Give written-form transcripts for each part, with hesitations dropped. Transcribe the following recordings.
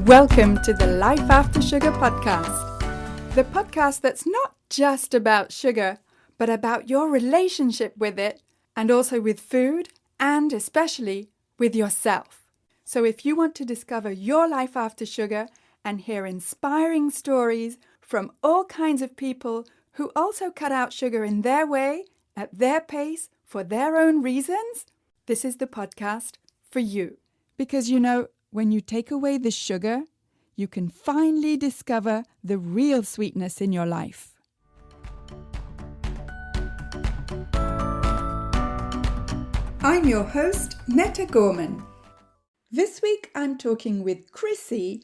Welcome to the Life After Sugar podcast, the podcast that's not just about sugar, but about your relationship with it and also with food and especially with yourself. So if you want to discover your life after sugar and hear inspiring stories from all kinds of people who also cut out sugar in their way, at their pace, for their own reasons, this is the podcast for you. Because when you take away the sugar, you can finally discover the real sweetness in your life. I'm your host, Netta Gorman. This week I'm talking with Krissy,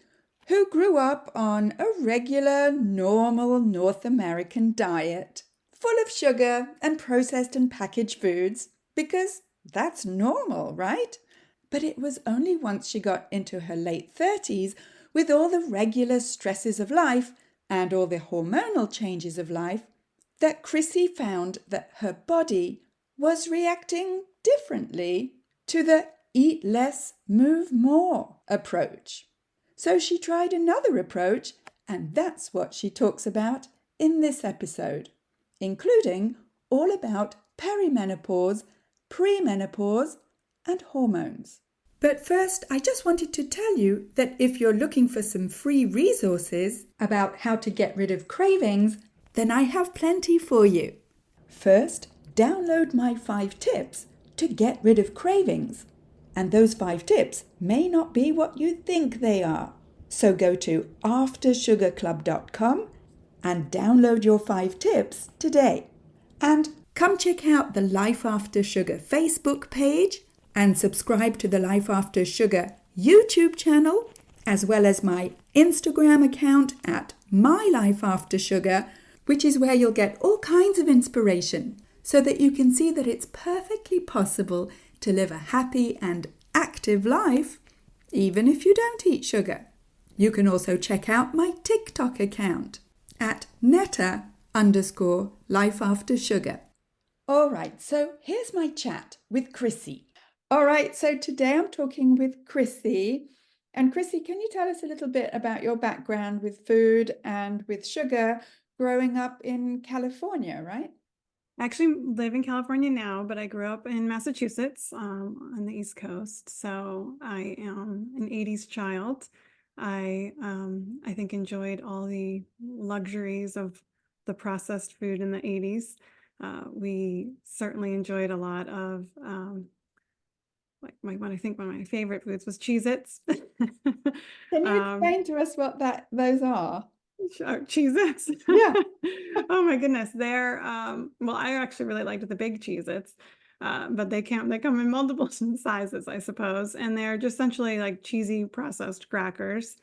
who grew up on a regular, normal North American diet, full of sugar and processed and packaged foods, because that's normal, right? But it was only once she got into her late 30s, with all the regular stresses of life and all the hormonal changes of life, that Krissy found that her body was reacting differently to the eat less, move more approach. So she tried another approach, and that's what she talks about in this episode, including all about perimenopause, premenopause, and hormones. But first, I just wanted to tell you that if you're looking for some free resources about how to get rid of cravings, then I have plenty for you. First, download my 5 tips to get rid of cravings. And those 5 tips may not be what you think they are. So go to aftersugarclub.com and download your 5 tips today. And come check out the Life After Sugar Facebook page and subscribe to the Life After Sugar YouTube channel, as well as my Instagram account at MyLifeAfterSugar, which is where you'll get all kinds of inspiration so that you can see that it's perfectly possible to live a happy and active life, even if you don't eat sugar. You can also check out my TikTok account at Netta_lifeaftersugar. All right, so here's my chat with Krissy. All right, so today I'm talking with Krissy. And Krissy, can you tell us a little bit about your background with food and with sugar growing up in California, right? I actually live in California now, but I grew up in Massachusetts on the East Coast. So I am an 80s child. I think enjoyed all the luxuries of the processed food in the 80s. We certainly enjoyed a lot of one of my favorite foods was Cheez-Its. Can you explain to us what those are? Sure, Cheez-Its. Yeah. Oh my goodness. They're well, I actually really liked the big Cheez-Its. But they come in multiple sizes, I suppose. And they're just essentially like cheesy processed crackers,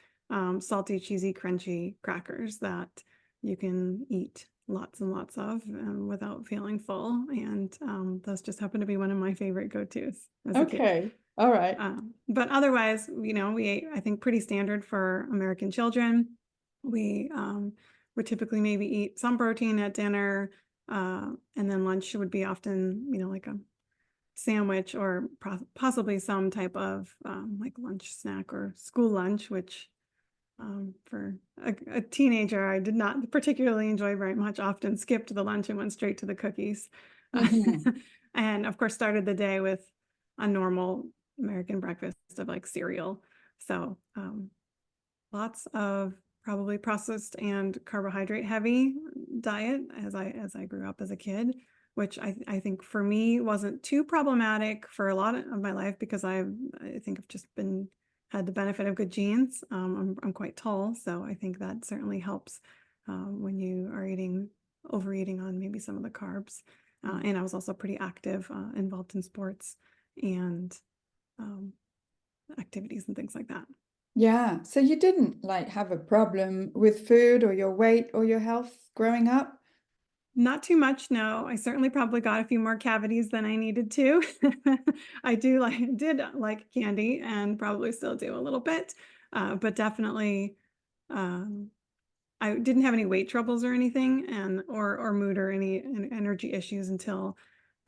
salty, cheesy, crunchy crackers that you can eat lots and lots of without feeling full. And those just happen to be one of my favorite go-tos as a kid. Okay. All right. But otherwise, we ate, I think, pretty standard for American children. We would typically maybe eat some protein at dinner, and then lunch would be often, like a sandwich or possibly some type of like lunch snack or school lunch, which for a teenager, I did not particularly enjoy very much, often skipped the lunch and went straight to the cookies. Mm-hmm. And of course, started the day with a normal American breakfast of like cereal. So lots of probably processed and carbohydrate heavy diet as I grew up as a kid, which I think for me wasn't too problematic for a lot of my life because I think I've just had the benefit of good genes. I'm quite tall, so I think that certainly helps when you are overeating on maybe some of the carbs. And I was also pretty active, involved in sports and activities and things like that. Yeah. So you didn't have a problem with food or your weight or your health growing up? Not too much, no. I certainly probably got a few more cavities than I needed to. I did like candy and probably still do a little bit, but definitely I didn't have any weight troubles or anything, or mood or any energy issues until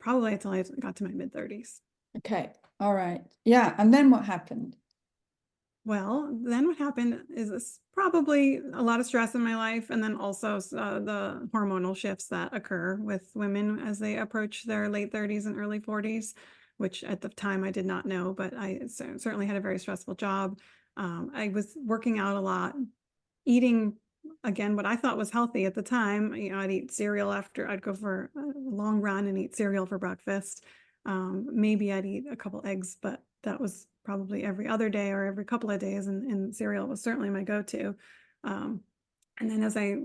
I got to my mid-30s. Okay. All right. Yeah. And then what happened? Well, then what happened is this probably a lot of stress in my life, and then also the hormonal shifts that occur with women as they approach their late 30s and early 40s, which at the time I did not know, but I certainly had a very stressful job. I was working out a lot, eating again what I thought was healthy at the time. I'd eat cereal after I'd go for a long run and eat cereal for breakfast. Maybe I'd eat a couple eggs, but that was probably every other day or every couple of days, and cereal was certainly my go-to. Um, and then as I,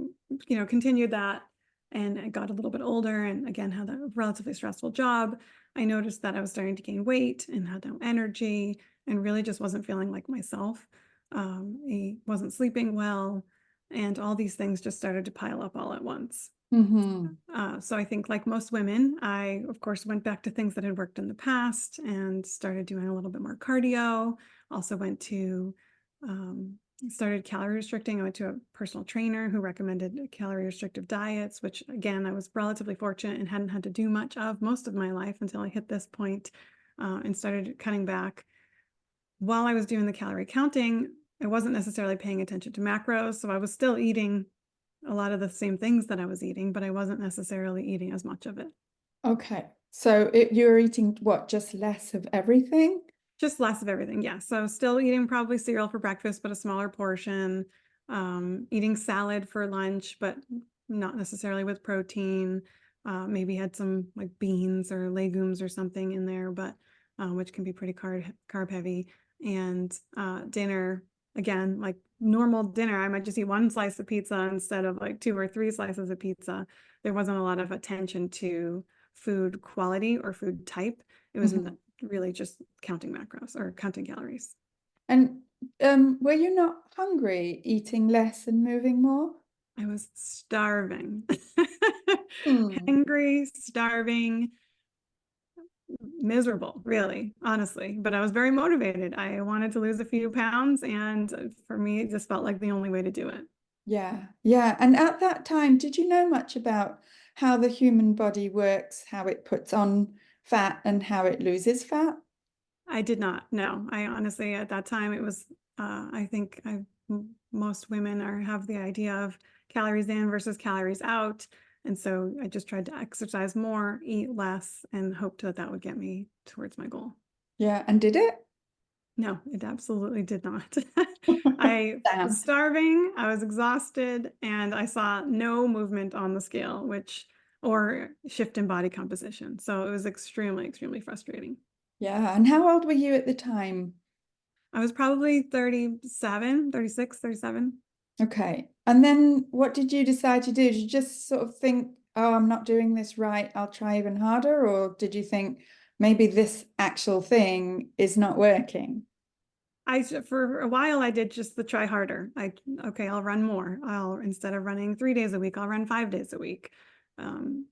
continued that and I got a little bit older and again had a relatively stressful job, I noticed that I was starting to gain weight and had no energy and really just wasn't feeling like myself. I wasn't sleeping well, and all these things just started to pile up all at once. Mm-hmm. So I think, like most women, I, of course, went back to things that had worked in the past and started doing a little bit more cardio. Also went to, started calorie restricting. I went to a personal trainer who recommended calorie restrictive diets, which again, I was relatively fortunate and hadn't had to do much of most of my life until I hit this point, and started cutting back. While I was doing the calorie counting, I wasn't necessarily paying attention to macros. So I was still eating a lot of the same things that I was eating, but I wasn't necessarily eating as much of it. Okay. So you're eating what, just less of everything? Just less of everything. Yeah. So still eating probably cereal for breakfast, but a smaller portion. Eating salad for lunch, but not necessarily with protein. Maybe had some like beans or legumes or something in there, but which can be pretty carb heavy. And dinner, again, like normal dinner, I might just eat one slice of pizza instead of like 2 or 3 slices of pizza. There wasn't a lot of attention to food quality or food type. It was Mm-hmm. really just counting macros or counting calories. And were you not hungry, eating less and moving more? I was starving, Hmm. hangry, starving, miserable, really, honestly. But I was very motivated. I wanted to lose a few pounds, and for me, it just felt like the only way to do it. Yeah, yeah. And at that time, did you know much about how the human body works, how it puts on fat and how it loses fat? I did not know. I honestly, at that time, it was, I think most women have the idea of calories in versus calories out. And so I just tried to exercise more, eat less, and hoped that that would get me towards my goal. Yeah, and did it? No, it absolutely did not. I was Damn. starving, I was exhausted, and I saw no movement on the scale, or shift in body composition. So it was extremely, extremely frustrating. Yeah. And how old were you at the time? I was probably 37, 36, 37. Okay. And then what did you decide to do? Did you just sort of think, oh, I'm not doing this right, I'll try even harder? Or did you think maybe this actual thing is not working? For a while, I did just the try harder. Okay, I'll run more. Instead of running 3 days a week, I'll run 5 days a week. Um,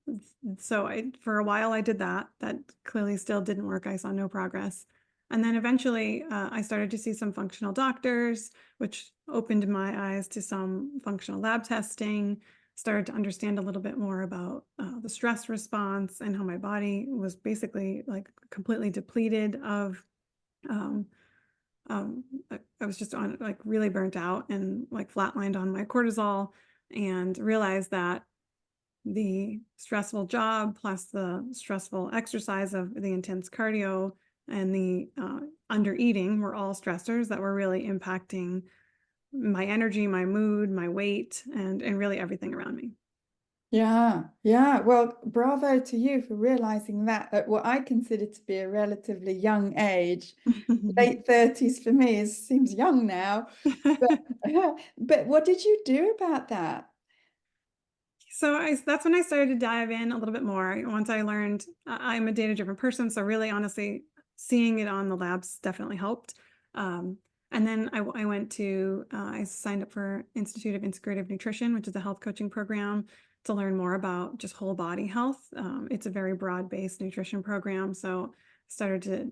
so for a while, I did that. That clearly still didn't work. I saw no progress. And then eventually, I started to see some functional doctors, which opened my eyes to some functional lab testing, started to understand a little bit more about the stress response and how my body was basically like completely depleted of um, I was just on like really burnt out and like flatlined on my cortisol, and realized that the stressful job plus the stressful exercise of the intense cardio and the under eating were all stressors that were really impacting my energy, my mood, my weight, and really everything around me. Yeah, yeah. Well, bravo to you for realizing that at what I consider to be a relatively young age. Late 30s for me seems young now. But but what did you do about that? So that's when I started to dive in a little bit more. Once I learned I'm a data-driven person, so really honestly, seeing it on the labs definitely helped. And then I went to I signed up for Institute of Integrative Nutrition, which is a health coaching program to learn more about just whole body health. It's a very broad-based nutrition program, so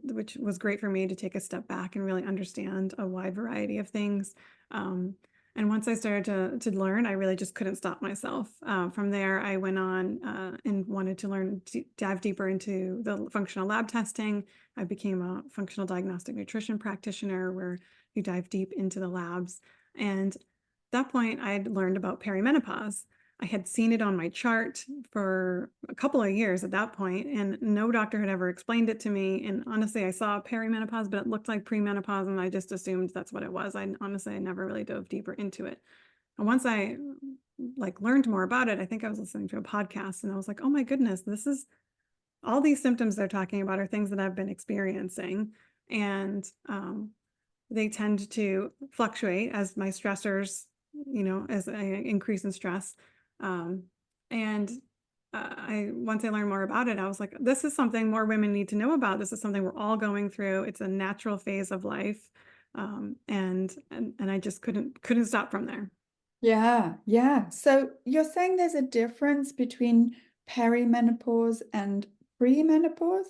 which was great for me to take a step back and really understand a wide variety of things. Um, And once I started to learn, I really just couldn't stop myself. From there, I went on and wanted to learn, dive deeper into the functional lab testing. I became a functional diagnostic nutrition practitioner where you dive deep into the labs. And at that point, I had learned about perimenopause. I had seen it on my chart for a couple of years at that point, and no doctor had ever explained it to me. And honestly, I saw perimenopause, but it looked like premenopause, and I just assumed that's what it was. I never really dove deeper into it. And once I learned more about it, I think I was listening to a podcast, and I was like, oh my goodness, this is all these symptoms they're talking about are things that I've been experiencing, and they tend to fluctuate as my stressors, as I increase in stress. And once I learned more about it, I was like, this is something more women need to know about. This is something we're all going through. It's a natural phase of life. And I just couldn't stop from there. Yeah, yeah. So you're saying there's a difference between perimenopause and premenopause?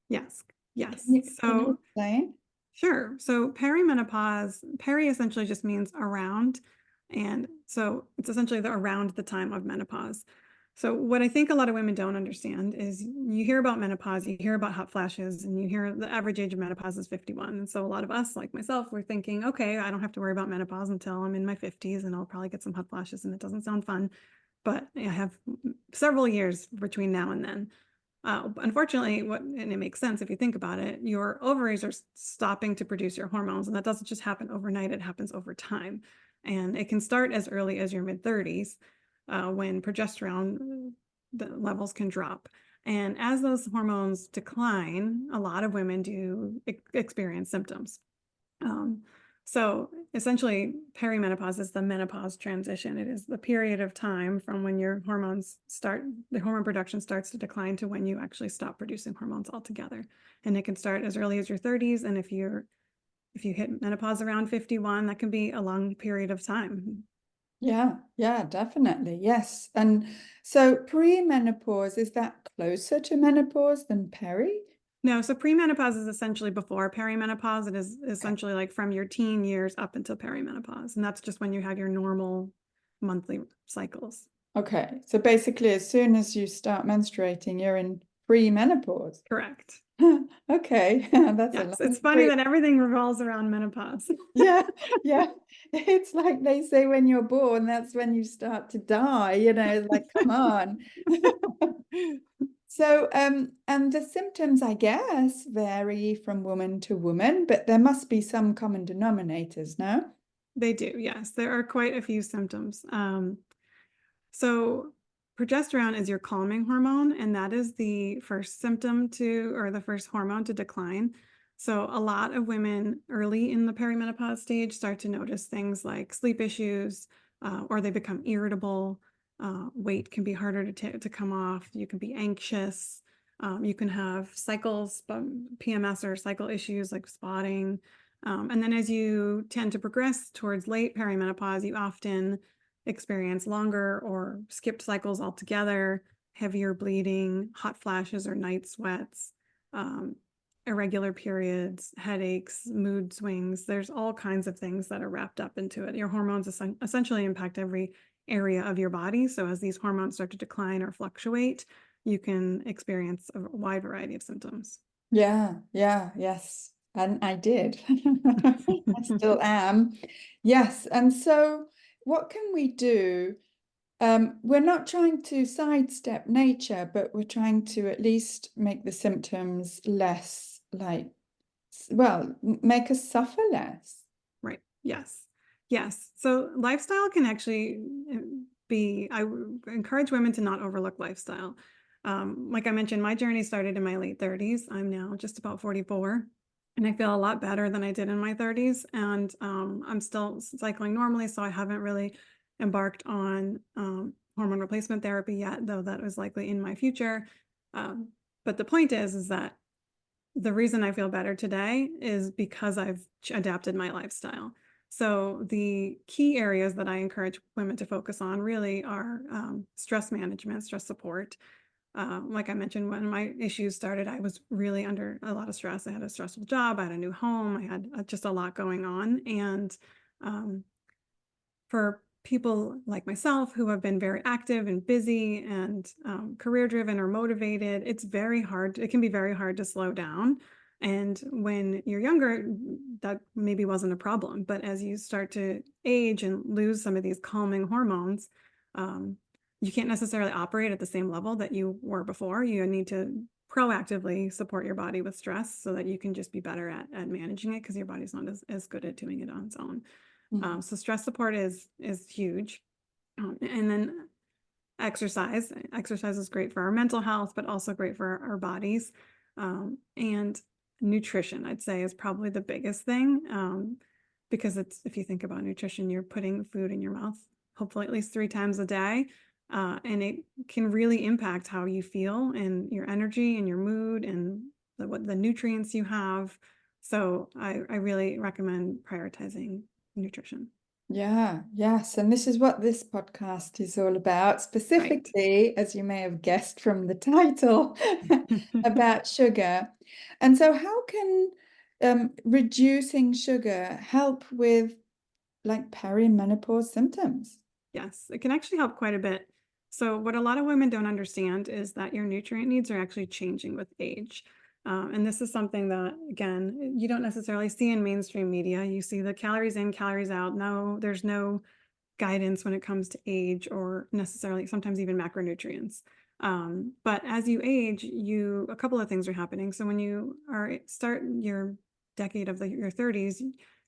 Yes. Yes. Can you explain? Sure. So perimenopause, peri essentially just means around. And so it's essentially around the time of menopause. So what I think a lot of women don't understand is you hear about menopause, you hear about hot flashes, and you hear the average age of menopause is 51. And so a lot of us, like myself, we're thinking, okay, I don't have to worry about menopause until I'm in my 50s and I'll probably get some hot flashes, and it doesn't sound fun. But I have several years between now and then. Unfortunately, and it makes sense if you think about it, your ovaries are stopping to produce your hormones, and that doesn't just happen overnight, it happens over time. And it can start as early as your mid-30s when progesterone the levels can drop. And as those hormones decline, a lot of women do experience symptoms. So essentially, perimenopause is the menopause transition. It is the period of time from when your hormones the hormone production starts to decline to when you actually stop producing hormones altogether. And it can start as early as your 30s. And if you hit menopause around 51, that can be a long period of time. Yeah, yeah, definitely. Yes. And so premenopause, is that closer to menopause than peri? No, so premenopause is essentially before perimenopause. It is essentially like from your teen years up until perimenopause. And that's just when you have your normal monthly cycles. Okay. So basically, as soon as you start menstruating, you're in premenopause. Correct. Okay. That's a Yes, long it's funny that everything revolves around menopause. Yeah, yeah. It's like they say when you're born, that's when you start to die, it's like, come on. So, and the symptoms, I guess, vary from woman to woman, but there must be some common denominators, no? They do, yes. There are quite a few symptoms. So progesterone is your calming hormone, and that is the first symptom or the first hormone to decline. So a lot of women early in the perimenopause stage start to notice things like sleep issues, or they become irritable. Weight can be harder to come off. You can be anxious. You can have cycles, PMS or cycle issues like spotting. And then as you tend to progress towards late perimenopause, you often experience longer or skipped cycles altogether, heavier bleeding, hot flashes or night sweats, irregular periods, headaches, mood swings. There's all kinds of things that are wrapped up into it. Your hormones essentially impact every area of your body. So as these hormones start to decline or fluctuate, you can experience a wide variety of symptoms. Yeah, yeah, yes. And I did. I still am. Yes. And so what can we do? We're not trying to sidestep nature, but we're trying to at least make the symptoms less make us suffer less. Right. Yes. Yes. So lifestyle can actually I encourage women to not overlook lifestyle. Like I mentioned, my journey started in my late 30s. I'm now just about 44. And I feel a lot better than I did in my 30s. And I'm still cycling normally, so I haven't really embarked on hormone replacement therapy yet, though that was likely in my future. But the point is that the reason I feel better today is because I've adapted my lifestyle. So the key areas that I encourage women to focus on really are stress management, stress support. Like I mentioned, when my issues started, I was really under a lot of stress. I had a stressful job, I had a new home, I had just a lot going on. And for people like myself who have been very active and busy and career driven or motivated, it's very hard. It can be very hard to slow down. And when you're younger, that maybe wasn't a problem. But as you start to age and lose some of these calming hormones, you can't necessarily operate at the same level that you were before. You need to proactively support your body with stress so that you can just be better at managing it, because your body's not as good at doing it on its own. So stress support is huge. And then exercise. Exercise is great for our mental health, but also great for our bodies. And nutrition, I'd say, is probably the biggest thing, because if you think about nutrition, you're putting food in your mouth, hopefully at least 3 times a day. And it can really impact how you feel and your energy and your mood and what the nutrients you have. So I really recommend prioritizing nutrition. Yeah, yes. And this is what this podcast is all about, specifically, as you may have guessed from the title, about sugar. And so how can reducing sugar help with like perimenopause symptoms? Yes, it can actually help quite a bit. So what a lot of women don't understand is that your nutrient needs are actually changing with age. And this is something that, again, you don't necessarily see in mainstream media. You see the calories in, calories out. No, there's no guidance when it comes to age, or necessarily sometimes even macronutrients. But as you age, a couple of things are happening. So when you start your decade of your 30s,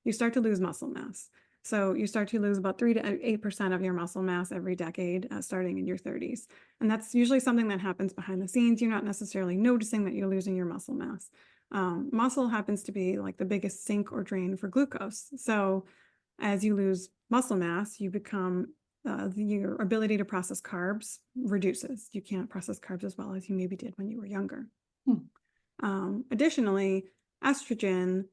you start to lose muscle mass. So you start to lose about 3 to 8% of your muscle mass every decade, starting in your 30s. And that's usually something that happens behind the scenes. You're not necessarily noticing that you're losing your muscle mass. Muscle happens to be like the biggest sink or drain for glucose. So as you lose muscle mass, you become your ability to process carbs reduces. You can't process carbs as well as you maybe did when you were younger. Additionally, estrogen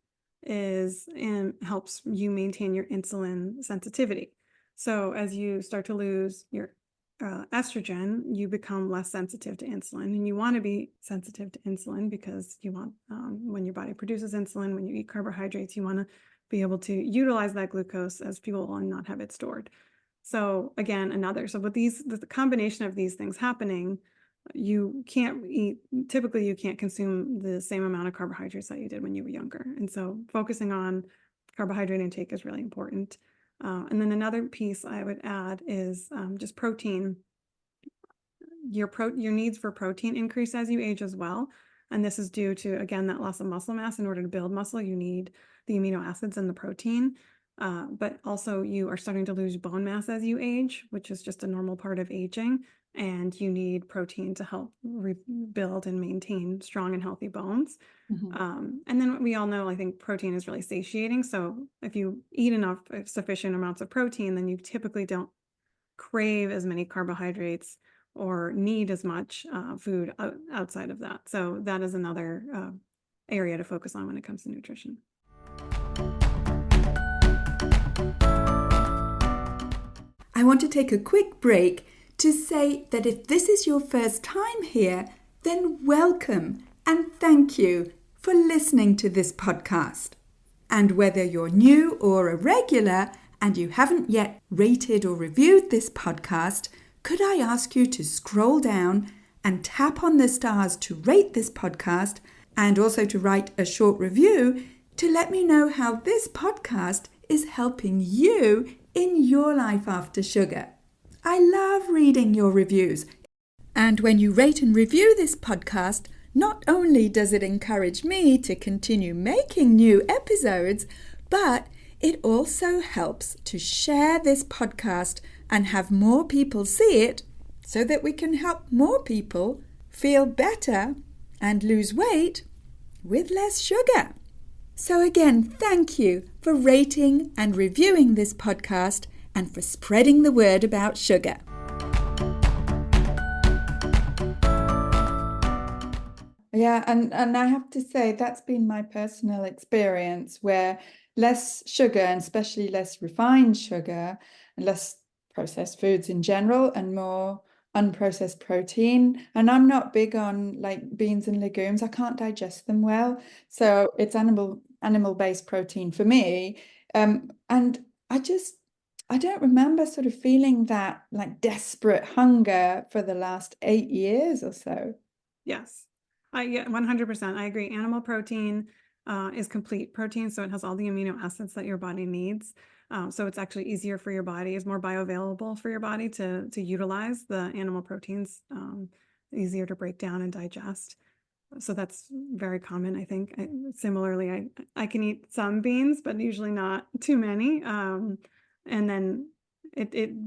helps you maintain your insulin sensitivity. So as you start to lose your estrogen, you become less sensitive to insulin, and you want to be sensitive to insulin because you want, when your body produces insulin, when you eat carbohydrates, you want to be able to utilize that glucose as fuel and not have it stored. So again, with the combination of these things happening, typically you can't consume the same amount of carbohydrates that you did when you were younger. And so focusing on carbohydrate intake is really important. And then another piece I would add is just protein. Your needs for protein increase as you age as well. And this is due to, again, that loss of muscle mass. In order to build muscle, you need the amino acids and the protein. But also you are starting to lose bone mass as you age, which is just a normal part of aging. And you need protein to help rebuild and maintain strong and healthy bones. And then we all know, I think protein is really satiating. So if you eat sufficient amounts of protein, then you typically don't crave as many carbohydrates or need as much food outside of that. So that is another area to focus on when it comes to nutrition. I want to take a quick break to say that if this is your first time here, then welcome and thank you for listening to this podcast. And whether you're new or a regular and you haven't yet rated or reviewed this podcast, could I ask you to scroll down and tap on the stars to rate this podcast, and also to write a short review to let me know how this podcast is helping you in your life after sugar. I love reading your reviews. And when you rate and review this podcast, not only does it encourage me to continue making new episodes, but it also helps to share this podcast and have more people see it, so that we can help more people feel better and lose weight with less sugar. So again, thank you for rating and reviewing this podcast and for spreading the word about sugar. Yeah, and I have to say that's been my personal experience, where less sugar, and especially less refined sugar, and less processed foods in general, and more unprocessed protein. And I'm not big on like beans and legumes. I can't digest them well. So it's animal-based protein for me. And I I don't remember sort of feeling that like desperate hunger for the last 8 years or so. Yes, yeah, 100%. I agree. Animal protein is complete protein, so it has all the amino acids that your body needs. So it's actually easier for your body, is more bioavailable for your body to utilize the animal proteins, easier to break down and digest. So that's very common, I think. Similarly, I can eat some beans, but usually not too many. And then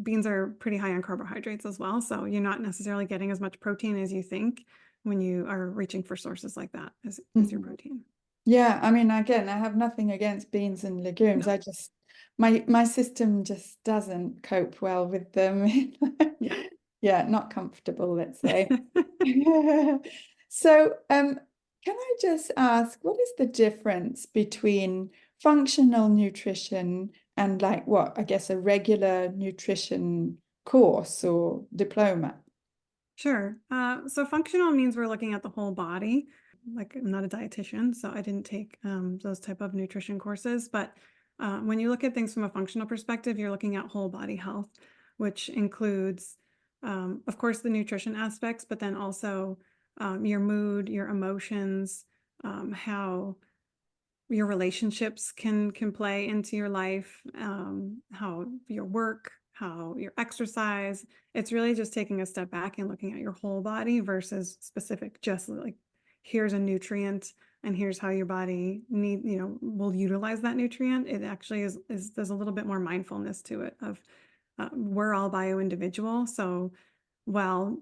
beans are pretty high on carbohydrates as well. So you're not necessarily getting as much protein as you think when you are reaching for sources like that as your protein. Yeah, I mean, again, I have nothing against beans and legumes. No. I just my system just doesn't cope well with them. Yeah. Yeah, not comfortable, let's say. So, can I just ask, what is the difference between functional nutrition and like what, I guess, a regular nutrition course or diploma? Sure. So functional means we're looking at the whole body. Like I'm not a dietitian, so I didn't take those type of nutrition courses. But when you look at things from a functional perspective, you're looking at whole body health, which includes, of course, the nutrition aspects, but then also your mood, your emotions, how your relationships can play into your life, how your work, how your exercise. It's really just taking a step back and looking at your whole body versus specific, just like here's a nutrient and here's how your body will utilize that nutrient. It actually is there's a little bit more mindfulness to it of we're all bio individual. So well,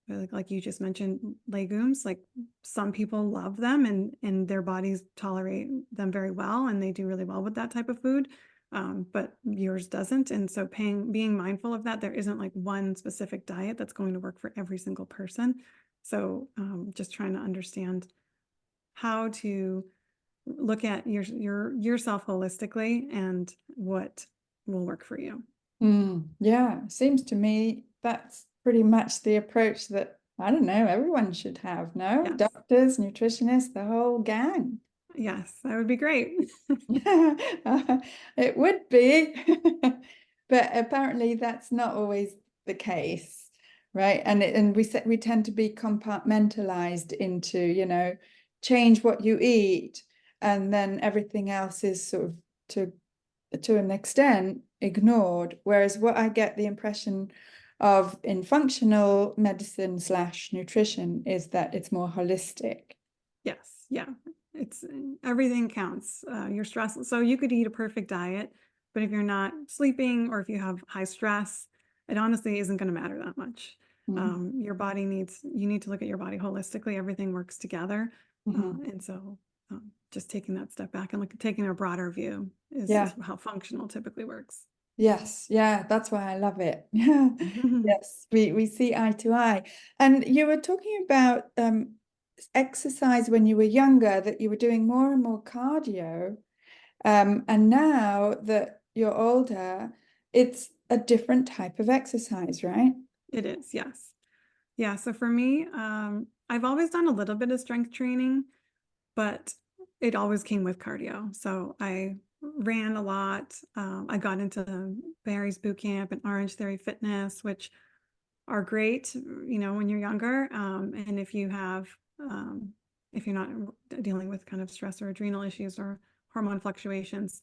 like you just mentioned, legumes, like some people love them and their bodies tolerate them very well and they do really well with that type of food, but yours doesn't. And so being mindful of that, there isn't like one specific diet that's going to work for every single person. So just trying to understand how to look at yourself holistically and what will work for you. Yeah, seems to me that's pretty much the approach that, I don't know, everyone should have, no? Yes. Doctors, nutritionists, the whole gang. Yes, that would be great. It would be, but apparently that's not always the case, right? And we tend to be compartmentalized into, change what you eat, and then everything else is sort of to an extent ignored. Whereas what I get the impression of in functional medicine slash nutrition is that it's more holistic. Yes, yeah. It's everything counts. Your stress. So you could eat a perfect diet, but if you're not sleeping or if you have high stress, it honestly isn't going to matter that much. Mhm. You need to look at your body holistically. Everything works together. Mhm. And so just taking that step back and taking a broader view is Yeah. how functional typically works. Yes. Yeah. That's why I love it. Yeah. Yes. We see eye to eye. And you were talking about exercise when you were younger, that you were doing more and more cardio. And now that you're older, it's a different type of exercise, right? It is, yes. Yeah, so for me, I've always done a little bit of strength training, but it always came with cardio. So I ran a lot. I got into Barry's Boot Camp and Orange Theory Fitness, which are great, when you're younger. And if you're not dealing with kind of stress or adrenal issues or hormone fluctuations.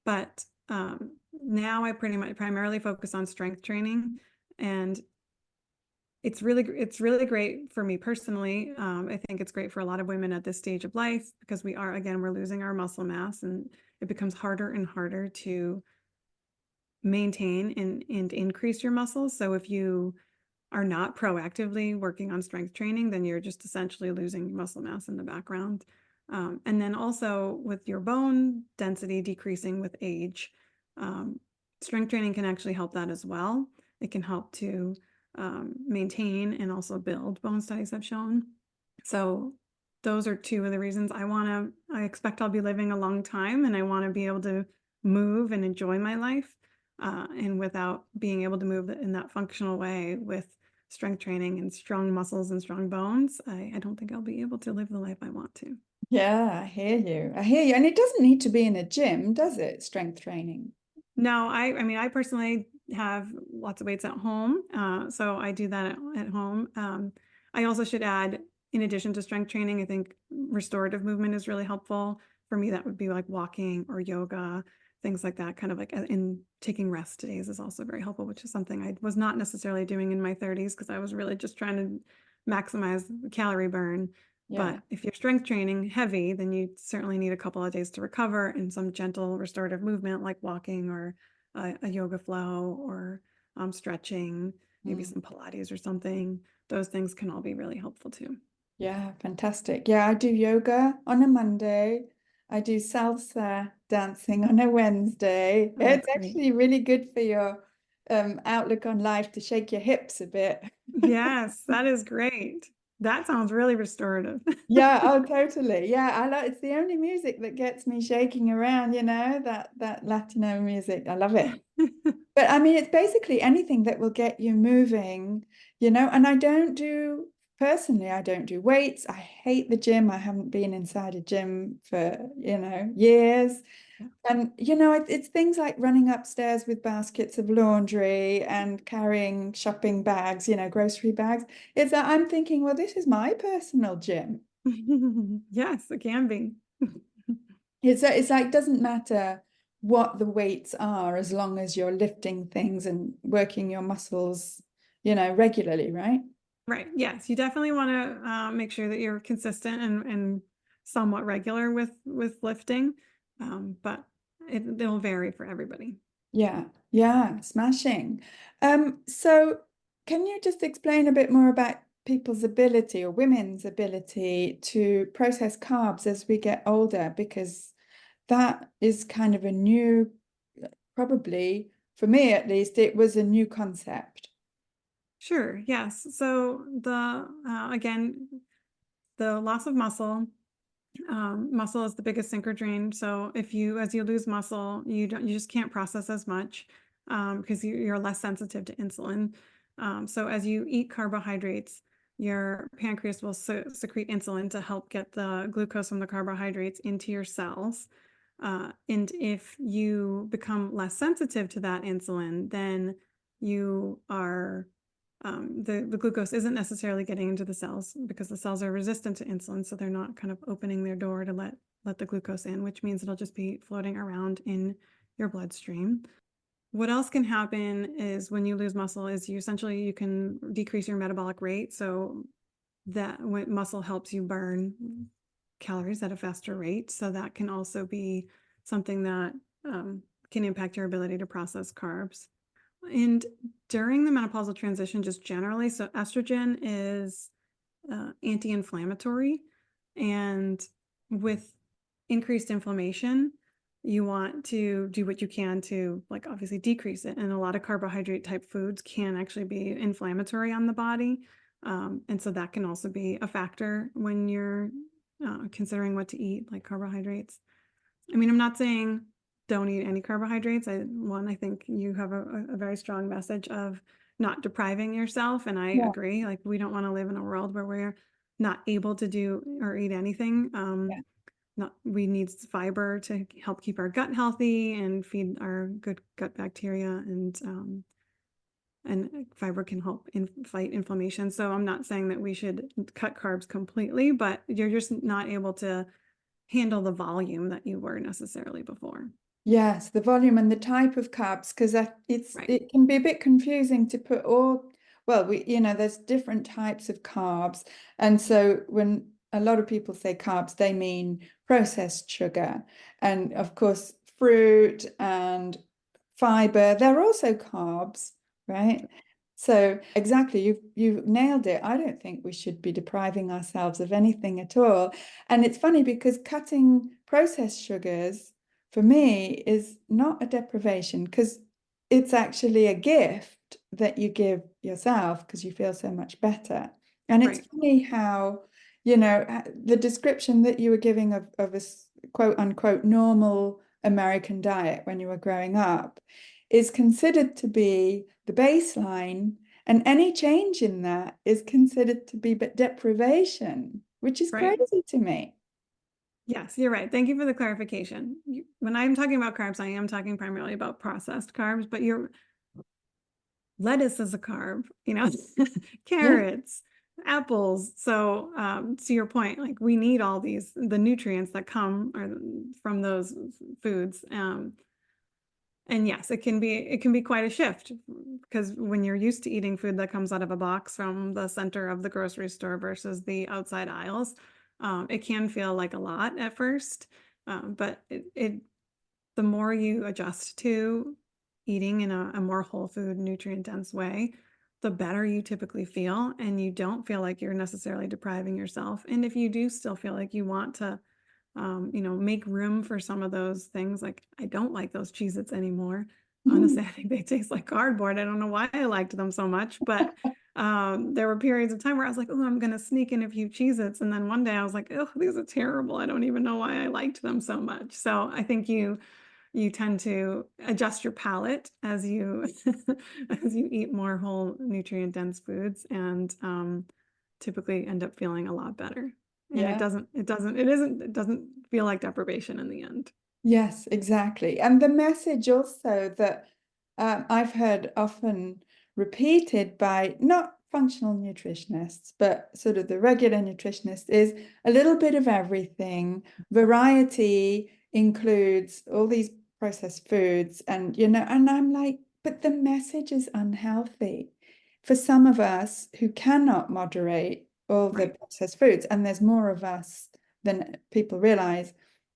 But now I pretty much primarily focus on strength training, and it's really great for me personally. I think it's great for a lot of women at this stage of life because we're losing our muscle mass and it becomes harder and harder to maintain and increase your muscles. So if you are not proactively working on strength training, then you're just essentially losing muscle mass in the background. And then also with your bone density decreasing with age, strength training can actually help that as well. It can help to maintain and also build, bone studies have shown. So those are two of the reasons I expect I'll be living a long time and I want to be able to move and enjoy my life. And without being able to move in that functional way with strength training and strong muscles and strong bones, I don't think I'll be able to live the life I want to. Yeah, I hear you. I hear you. And it doesn't need to be in a gym, does it? Strength training. No, I mean, I personally have lots of weights at home, so I do that at home. I also should add, in addition to strength training, I think restorative movement is really helpful. For me, that would be like walking or yoga, things like that. Kind of like in taking rest days is also very helpful, which is something I was not necessarily doing in my 30s because I was really just trying to maximize the calorie burn. Yeah. But if you're strength training heavy, then you certainly need a couple of days to recover, and some gentle restorative movement like walking or a yoga flow or stretching, maybe Mm. some Pilates or something. Those things can all be really helpful too. Yeah, fantastic. Yeah, I do yoga on a Monday. I do salsa dancing on a Wednesday. Oh, It's that's great. actually really good for your outlook on life to shake your hips a bit. Yes, that is great. That sounds really restorative. Yeah, oh, totally. Yeah, I like it's the only music that gets me shaking around, that Latino music. I love it. But I mean, it's basically anything that will get you moving, and personally, I don't do weights. I hate the gym. I haven't been inside a gym for, years. Yeah. And, it's things like running upstairs with baskets of laundry and carrying shopping bags, grocery bags. It's that I'm thinking, well, this is my personal gym. Yes, it can be. It's like, doesn't matter what the weights are as long as you're lifting things and working your muscles, regularly, right? Right. Yes, you definitely want to make sure that you're consistent and somewhat regular with lifting, but it'll vary for everybody. Yeah, yeah, smashing. So can you just explain a bit more about people's ability or women's ability to process carbs as we get older? Because that is kind of a new, probably for me at least, it was a new concept. Sure. Yes. So again, the loss of muscle. Muscle is the biggest sink or drain. So as you lose muscle, you just can't process as much because you're less sensitive to insulin. So as you eat carbohydrates, your pancreas will secrete insulin to help get the glucose from the carbohydrates into your cells. And if you become less sensitive to that insulin, then you are the glucose isn't necessarily getting into the cells because the cells are resistant to insulin, so they're not kind of opening their door to let the glucose in, which means it'll just be floating around in your bloodstream. What else can happen is when you lose muscle is you can decrease your metabolic rate, so that when muscle helps you burn calories at a faster rate, so that can also be something that can impact your ability to process carbs. And during the menopausal transition, just generally, so estrogen is anti-inflammatory, and with increased inflammation, you want to do what you can to, like, obviously decrease it. And a lot of carbohydrate type foods can actually be inflammatory on the body. And so that can also be a factor when you're considering what to eat, like carbohydrates. I mean, I'm not saying don't eat any carbohydrates. I think you have a very strong message of not depriving yourself. And I Yeah. agree. Like, we don't want to live in a world where we're not able to do or eat anything. Yeah. We need fiber to help keep our gut healthy and feed our good gut bacteria, and fiber can help fight inflammation. So I'm not saying that we should cut carbs completely, but you're just not able to handle the volume that you were necessarily before. Yes, the volume and the type of carbs, because Right. it can be a bit confusing to put well, there's different types of carbs. And so when a lot of people say carbs, they mean processed sugar. And of course, fruit and fiber, they're also carbs, right? So exactly, you've nailed it. I don't think we should be depriving ourselves of anything at all. And it's funny because cutting processed sugars for me is not a deprivation because it's actually a gift that you give yourself because you feel so much better. And it's Right. funny how, the description that you were giving of a quote unquote normal American diet when you were growing up is considered to be the baseline, and any change in that is considered to be deprivation, which is Right. crazy to me. Yes, you're right. Thank you for the clarification. When I'm talking about carbs, I am talking primarily about processed carbs, but your lettuce is a carb, Yeah. carrots, apples. So to your point, like we need all the nutrients that come from those foods. And yes, it can be quite a shift because when you're used to eating food that comes out of a box from the center of the grocery store versus the outside aisles, it can feel like a lot at first. But the more you adjust to eating in a more whole food, nutrient dense way, the better you typically feel, and you don't feel like you're necessarily depriving yourself. And if you do still feel like you want to make room for some of those things. Like I don't like those Cheez-Its anymore. Mm. Honestly, I think they taste like cardboard. I don't know why I liked them so much, but there were periods of time where I was like, oh, I'm going to sneak in a few Cheez-Its. And then one day I was like, oh, these are terrible. I don't even know why I liked them so much. So I think you tend to adjust your palate as you as you eat more whole nutrient dense foods and typically end up feeling a lot better. And Yeah. it doesn't feel like deprivation in the end. Yes, exactly. And the message also that I've heard often repeated by not functional nutritionists, but sort of the regular nutritionist is a little bit of everything. Variety includes all these processed foods, and I'm like, but the message is unhealthy for some of us who cannot moderate all the Right. processed foods, and there's more of us than people realize.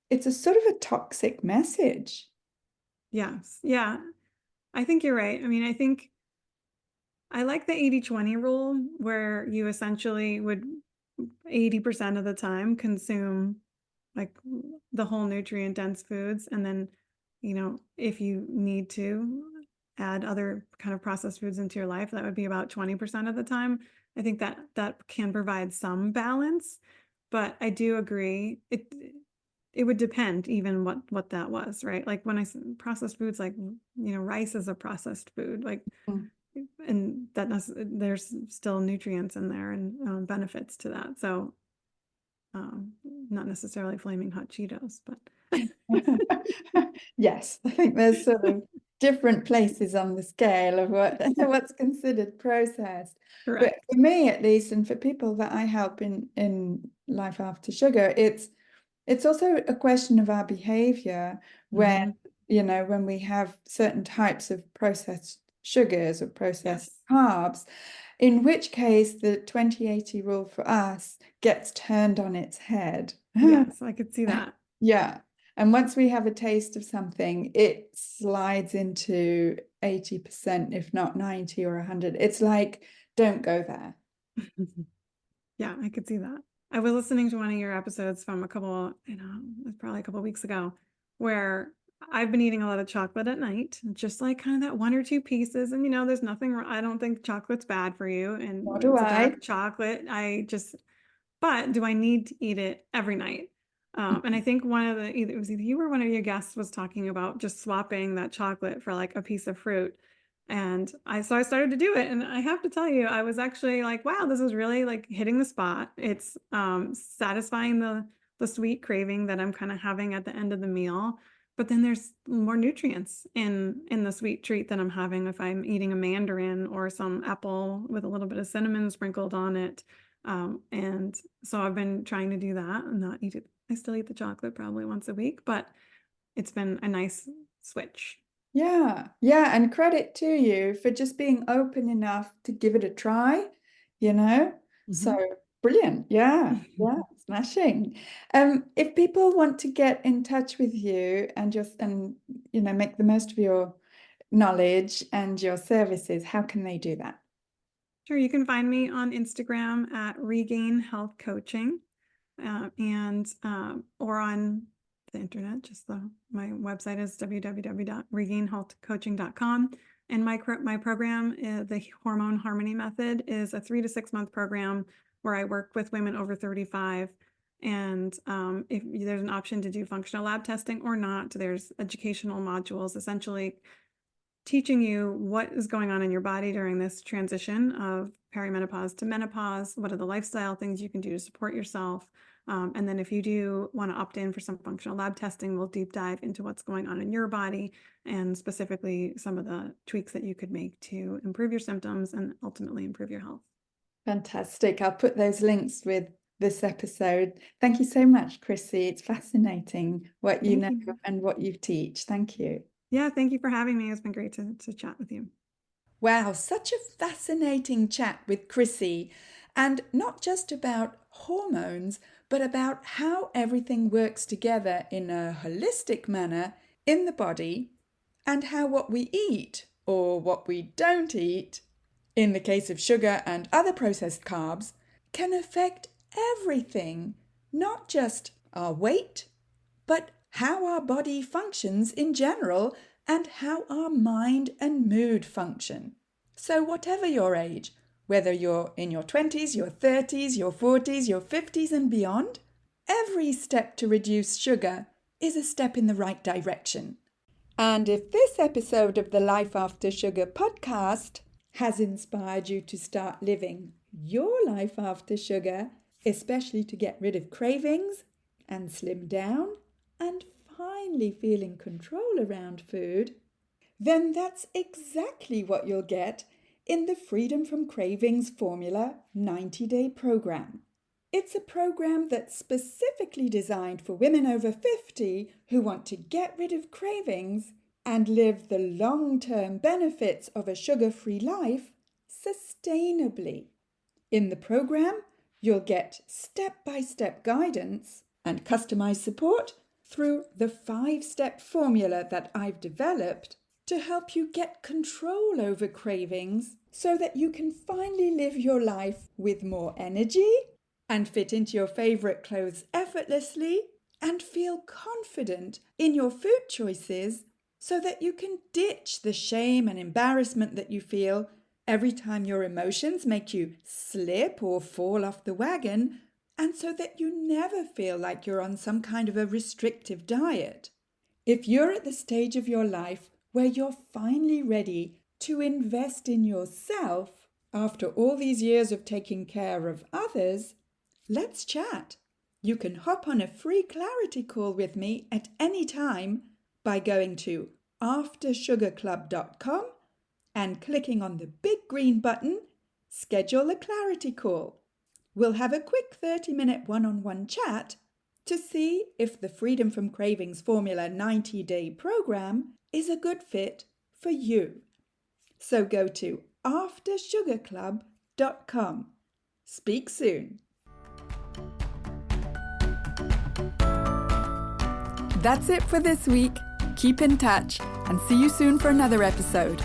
It's a sort of a toxic message. Yes. Yeah. I think you're right. I mean, I think I like the 80/20 rule where you essentially would 80% of the time consume like the whole nutrient dense foods. And then, if you need to add other kind of processed foods into your life, that would be about 20% of the time. I think that can provide some balance, but I do agree it would depend even what that was, right? Like when I processed foods, like, rice is a processed food, like, Mm. and there's still nutrients in there and benefits to that. So not necessarily flaming hot Cheetos, but Yes, I think there's sort of different places on the scale of what's considered processed. But correct. for me, at least, and for people that I help in life after sugar, it's also a question of our behavior when, Hmm. when we have certain types of processed sugars or processed Yes. carbs, in which case the 20/80 rule for us gets turned on its head. Yes, I could see that. Yeah. And once we have a taste of something, it slides into 80%, if not 90 or 100. It's like, don't go there. Yeah, I could see that. I was listening to one of your episodes from probably a couple of weeks ago, where I've been eating a lot of chocolate at night, just like kind of that one or two pieces. And there's nothing wrong. I don't think chocolate's bad for you, Nor and do it's a I. dark chocolate. But do I need to eat it every night? And I think it was either you or one of your guests was talking about just swapping that chocolate for like a piece of fruit. And I started to do it. And I have to tell you, I was actually like, wow, this is really like hitting the spot. It's satisfying the sweet craving that I'm kind of having at the end of the meal. But then there's more nutrients in the sweet treat that I'm having if I'm eating a mandarin or some apple with a little bit of cinnamon sprinkled on it. And so I've been trying to do that and not eat it. I still eat the chocolate probably once a week, but it's been a nice switch. Yeah, yeah, and credit to you for just being open enough to give it a try, you know? So Mhm. brilliant. Yeah, yeah, smashing. If people want to get in touch with you and make the most of your knowledge and your services, how can they do that? Sure, you can find me on Instagram at Regain Health Coaching, and or on the internet. My website is www.regainhealthcoaching.com. And my program, the Hormone Harmony Method, is a 3 to 6 month program where I work with women over 35. And if there's an option to do functional lab testing or not, there's educational modules essentially teaching you what is going on in your body during this transition of perimenopause to menopause. What are the lifestyle things you can do to support yourself? And then if you do want to opt in for some functional lab testing, we'll deep dive into what's going on in your body and specifically some of the tweaks that you could make to improve your symptoms and ultimately improve your health. Fantastic. I'll put those links with this episode. Thank you so much, Krissy. It's fascinating what you know and what you teach. Thank you. Yeah, thank you for having me. It's been great to chat with you. Wow, such a fascinating chat with Krissy, and not just about hormones, but about how everything works together in a holistic manner in the body, and how what we eat or what we don't eat, in the case of sugar and other processed carbs, can affect everything, not just our weight, but how our body functions in general and how our mind and mood function. So whatever your age, whether you're in your 20s, your 30s, your 40s, your 50s and beyond, every step to reduce sugar is a step in the right direction. And if this episode of the Life After Sugar podcast has inspired you to start living your life after sugar, especially to get rid of cravings and slim down and finally feel in control around food, then that's exactly what you'll get in the Freedom from Cravings Formula 90-day program. It's a program that's specifically designed for women over 50 who want to get rid of cravings and live the long-term benefits of a sugar-free life sustainably. In the program, you'll get step-by-step guidance and customized support through the 5-step formula that I've developed to help you get control over cravings so that you can finally live your life with more energy and fit into your favorite clothes effortlessly and feel confident in your food choices so that you can ditch the shame and embarrassment that you feel every time your emotions make you slip or fall off the wagon, and so that you never feel like you're on some kind of a restrictive diet. If you're at the stage of your life where you're finally ready to invest in yourself after all these years of taking care of others, let's chat. You can hop on a free clarity call with me at any time by going to aftersugarclub.com and clicking on the big green button, Schedule a Clarity Call. We'll have a quick 30-minute one-on-one chat to see if the Freedom from Cravings Formula 90-day program is a good fit for you. So go to aftersugarclub.com. Speak soon. That's it for this week. Keep in touch and see you soon for another episode.